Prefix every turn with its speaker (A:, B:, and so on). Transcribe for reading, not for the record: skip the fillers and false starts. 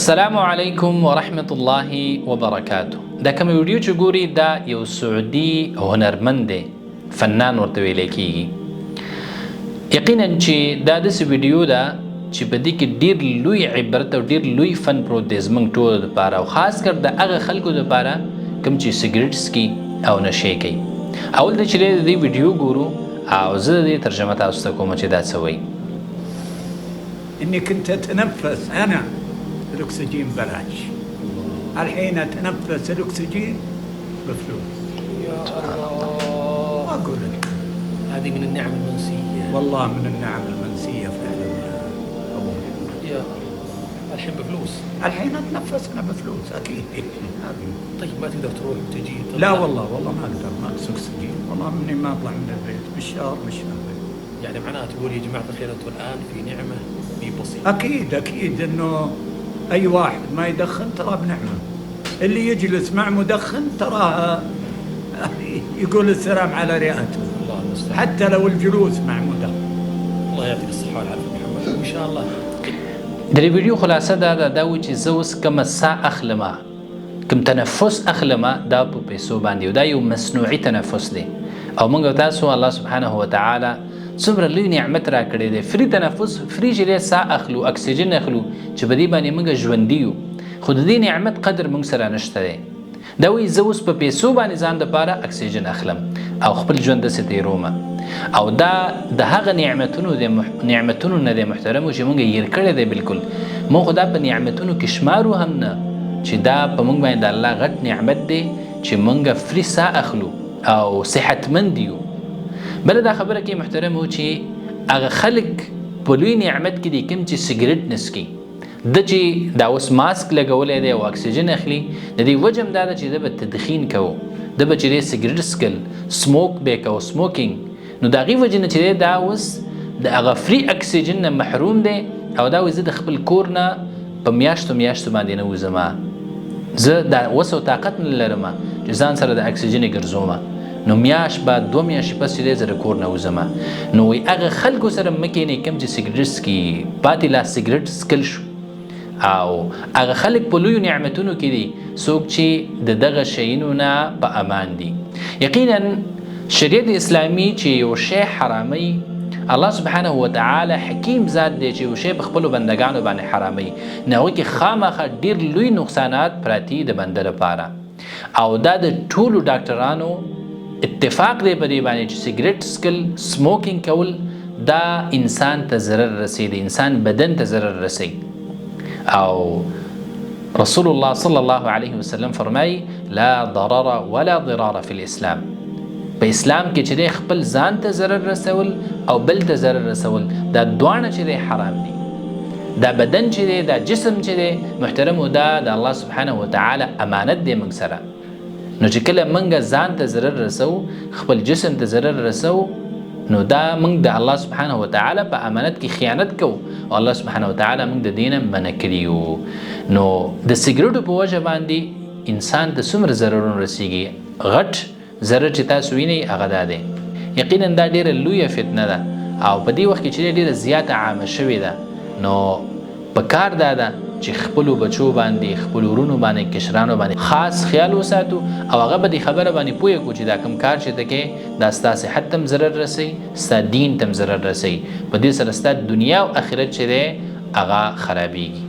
A: السلام علیکم ورحمة الله وبرکاته. دا کوم ویډیو چې ګوري دا یو سعودي هنرمند دی، فنان ورته ویل کیږي. یقینا چې دا داسې ویډیو ده چې په دې کې ډېر لوی عبرت او ډېر لوی فن پروت دی زموږ ټولو دپاره، او خاص کر د هغه خلکو دپاره کوم چې سګرټ څکي او نشې کوي. اول دا چې د دې ویډیو ګورو او زه د دې ترجمه تاسو ته کوم چې دا څه وایي.
B: إني كنت أتنفس أنا الأكسجين بلاش، الحين أتنفس الأكسجين بفلوس.
C: يا الله،
B: ما أقول لك
C: هذه من النعم المنسية.
B: والله من النعم المنسية فعلا يا أبو.
C: يا الحين بفلوس،
B: الحين أتنفس أنا بفلوس أكيد.
C: طيب ما تقدر تروح وتجي؟
B: لا والله ما أقدر، ما أقص أكسجين، والله مني ما أطلع من البيت بالشهر مش هذا.
C: يعني معناته تقول يا جماعة الخير أنتم الآن في نعمة بسيطة.
B: أكيد إنه أي واحد ما يدخن ترى بنعمة، اللي يجلس مع مدخن تراه يقول السلام على رئته،
C: الله المستعان.
B: حتى لو الجلوس مع مدخن.
C: الله يعطيك الصحة والعافية محمد، وإن شاء الله.
A: د دې ویډیو خلاصه دا و چې زه اوس کومه ساه اخلمه، کوم تنفس اخلمه، دا په پیسو باندې او دا یو مصنوعي تنفس دی. او موږ او تاسو الله سبحانه وتعالی څومره لوی نعمت را کړی دی، فری تنفس، فری چې ساه اخلو، اکسیجن اخلو، چې په دې باندې موږ ژوندي یو، خو د دې نعمت قدر موږ سره نشته دی. دا وایي زه اوس په پیسو باندې ځان دپاره اکسیجن اخلم او خپل ژوند داسې تېرومه. او دا د هغه نعمتونو نه دی محترمو چې موږ یې هیر کړی دی. بلکل موږ خو دا په نعمتونو کې شمارو هم نه چې دا په موږ باندې د الله غټ نعمت دی چې موږ فری ساه اخلو او صحتمند یو. بله دا خبره کې محترمو چې هغه خلک په لوی نعمت کې دي کوم چې سګرټ نه څکي، د چې دا اوس ماسک لګولی دی او اکسیجن اخلي، د دې وجه هم دا ده چې ده به تدخین کوو، ده به چې دی سګرټ څکل، سموک به یې کوو، سموکینګ. نو د هغې وجې نه چې دی دا اوس د هغه فری اکسیجن نه محروم دی او دا وایي زه د خپل کور نه په میاشتو باندې نه وځم، زه دا وس او طاقت نه لرم چې ځان سره د اکسیجن یې ګرځوم. نو میاشت بعد 2 میاشتې پس چې دی زه د کور نه وځم. نو وایي هغه خلکو سره مه کښېنئ کوم چې سګرټ څکي، پاتې لا سګرټ څکل شو. او هغه خلک په لویو نعمتونو کې دي څوک چې د دغه شیانو نه په امان دي. یقینا شریعت اسلامي چې یو شی حراموي، الله سبحانه وتعالی حکیم ذات دی چې یو شی په خپلو بندګانو باندې حراموي، نو هغوی کې خامخا ډېر لوی نقصانات پراته د بنده لپاره. او دا د ټولو ډاکټرانو اتفاق دی په دې باندې چې سګرټ څکل، سموکینګ کول دا انسان ته ضرر رسوي، د انسان بدن ته ضرر رسوي. او رسول الله صلی الله علیه وسلم فرمایي لا ضرر ولا ضرار فی الاسلام. په اسلام کې چې دی خپل ځان ته ضرر رسول او بل ته ضرر رسول دا دواړه چې دی حرام دي. دا بدن چې دی، دا جسم چې دی محترمو، دا د الله سبحانه وتعالی امانت دی موږ سره. نو چې کله موږ ځان ته ضرر رسو، خپل جسم ته ضرر رسو، نو دا موږ د الله سبحانه وتعالی په امانت کې خیانت کوو او الله سبحانه وتعالی موږ د دې نه منع کړي یو. نو د سګرټو په وجه باندې انسان ته څومره ضررونه رسیږي، غټ ضرر چې تاسو وینئ هغه دا دی. یقینا دا ډېره لویه فتنه ده او په دې وخت کې چې ډېره زیاته عامه شوې ده. نو په کار دا ده چې خپلو بچو باندې، خپلو ورونو باندې، کشرانو باندې خاص خیال وساتو او هغه به دې خبره باندې پوه کړو چې دا کوم کار چې ته کوې دا ستا صحت ته هم ضرر رسوي، ستا دین ته هم ضرر رسوي، په دې سره ستا دنیا او آخرت چې دی هغه خرابېږي.